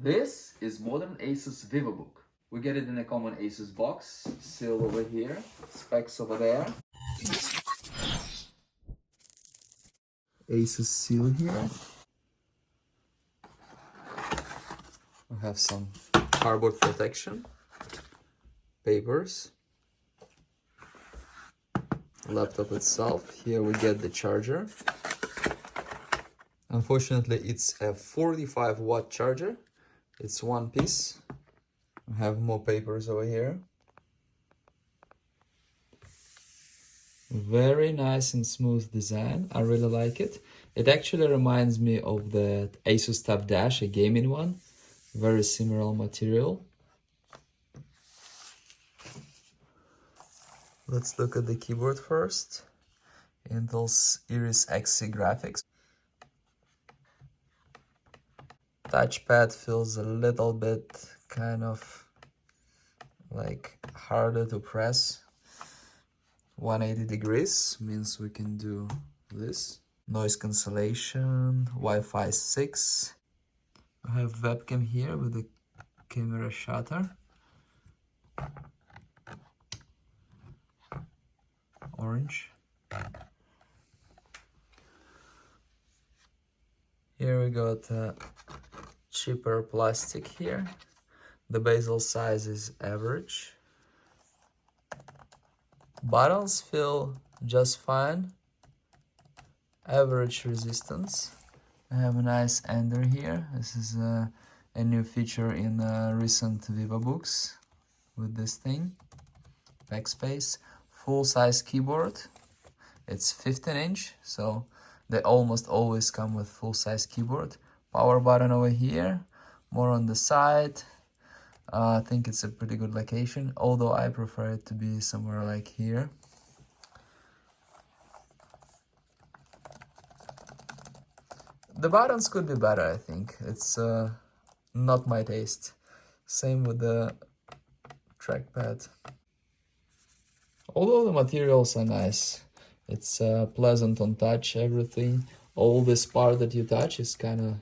This is modern ASUS Vivobook. We get it in a common ASUS box, seal over here, specs over there. ASUS seal here. We have some cardboard protection, papers, laptop itself. Here we get the charger. Unfortunately, it's a 45-watt charger. It's one piece. We have more papers over here. Very nice and smooth design. I really like it. It actually reminds me of the ASUS Tab Dash, a gaming one. Very similar material. Let's look at the keyboard first. Intel's Iris Xe graphics. Touchpad feels a little bit kind of like harder to press. 180 degrees means we can do this. Noise cancellation, Wi-Fi 6. I have webcam here with the camera shutter. Orange. Here we got cheaper plastic here. The bezel size is average. Buttons feel just fine. Average resistance. I have a nice ender here. This is a new feature in recent Vivobooks with this thing. Backspace. Full-size keyboard. It's 15-inch, so they almost always come with full-size keyboard. Power button over here, more on the side. I think it's a pretty good location, although I prefer it to be somewhere like here. The buttons could be better, I think. It's not my taste. Same with the trackpad. Although the materials are nice. It's pleasant on touch, everything. All this part that you touch is kind of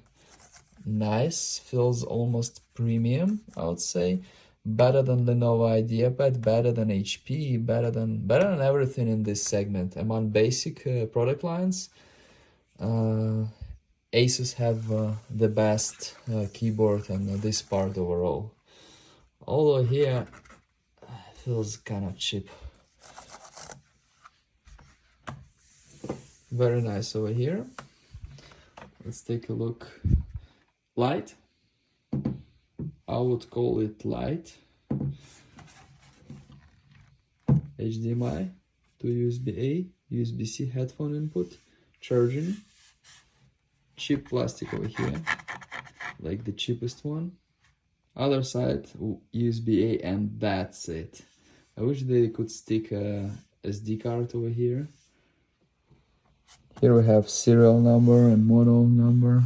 nice. Feels almost premium, I would say. Better than Lenovo IdeaPad, better than HP, better than everything in this segment. Among basic product lines, ASUS have the best keyboard and this part overall. Although here feels kind of cheap. Very nice over here. Let's take a look. Light. I would call it light. HDMI to USB-A, USB-C headphone input, charging. Cheap plastic over here, like the cheapest one. Other side, USB-A, and that's it. I wish they could stick a SD card over here. Here we have serial number and model number.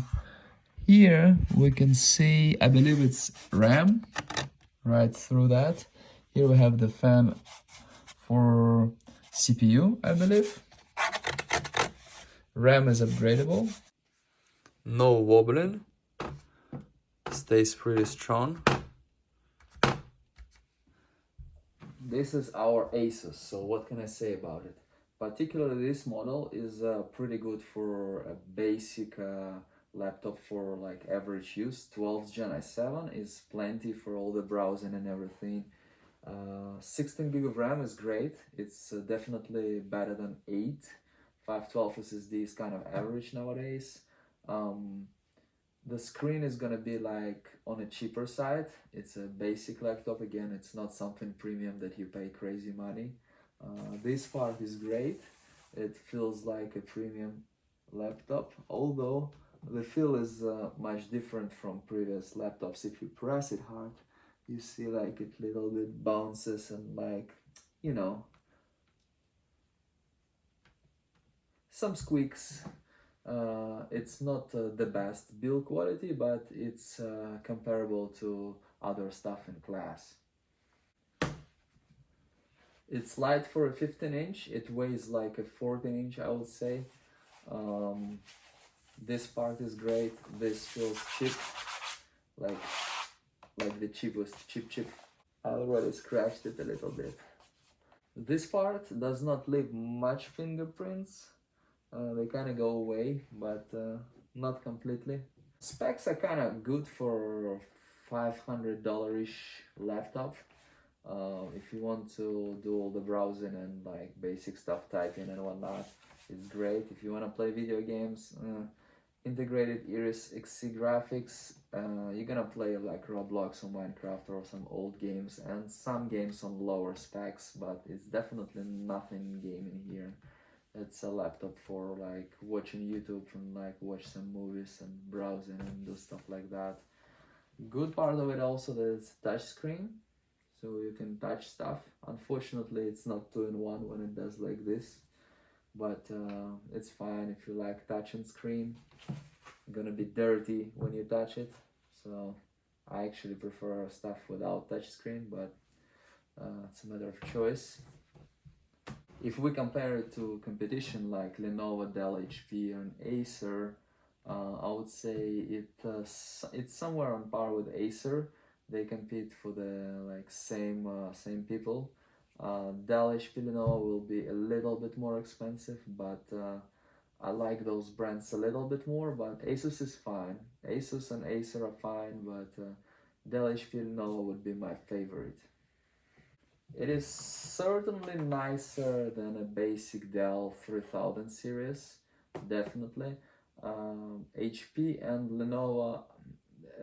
Here we can see, I believe it's RAM, right through that. Here we have the fan for CPU, I believe. RAM is upgradable. No wobbling. Stays pretty strong. This is our ASUS, so what can I say about it? Particularly this model is pretty good for a basic laptop for like average use. 12th Gen i7 is plenty for all the browsing and everything. 16 gig of RAM is great. It's definitely better than 8. 512 SSD is kind of average nowadays. The screen is gonna be like on a cheaper side. It's a basic laptop again. It's not something premium that you pay crazy money. This part is great. It feels like a premium laptop, although the feel is much different from previous laptops. If you press it hard, you see like it little bit bounces and like, you know, some squeaks. It's not the best build quality, but it's comparable to other stuff in class. It's light for a 15-inch. It weighs like a 14-inch, I would say. This part is great. This feels cheap. Like like the cheapest chip. I already scratched it a little bit. This part does not leave much fingerprints. They kind of go away, but not completely. Specs are kind of good for $500-ish laptop. If you want to do all the browsing and like basic stuff, typing and whatnot, it's great. If you want to play video games, integrated Iris Xe graphics, you're gonna play like Roblox or Minecraft or some old games and some games on lower specs, but it's definitely nothing gaming here. It's a laptop for like watching YouTube and like watch some movies and browsing and do stuff like that. Good part of it also that it's touchscreen, so you can touch stuff. Unfortunately, it's not 2-in-1 when it does like this, but it's fine if you like touch and screen. It's gonna be dirty when you touch it, so I actually prefer stuff without touchscreen, but it's a matter of choice. If we compare it to competition like Lenovo, Dell, HP, and Acer, I would say it's somewhere on par with Acer. They compete for the like same people. Dell, HP, Lenovo will be a little bit more expensive, but I like those brands a little bit more. But Asus is fine. Asus and Acer are fine, but Dell, HP, Lenovo would be my favorite. It is certainly nicer than a basic Dell 3000 series, definitely. HP and Lenovo,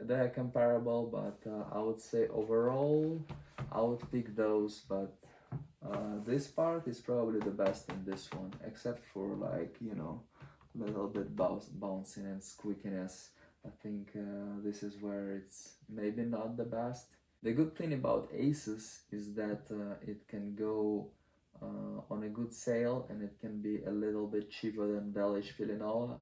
they're comparable, but I would say overall I would pick those, but this part is probably the best in this one, except for like, you know, little bit bouncing and squeakiness. I think this is where it's maybe not the best. The good thing about ASUS is that it can go on a good sale and it can be a little bit cheaper than Dell, HP, Lenovo.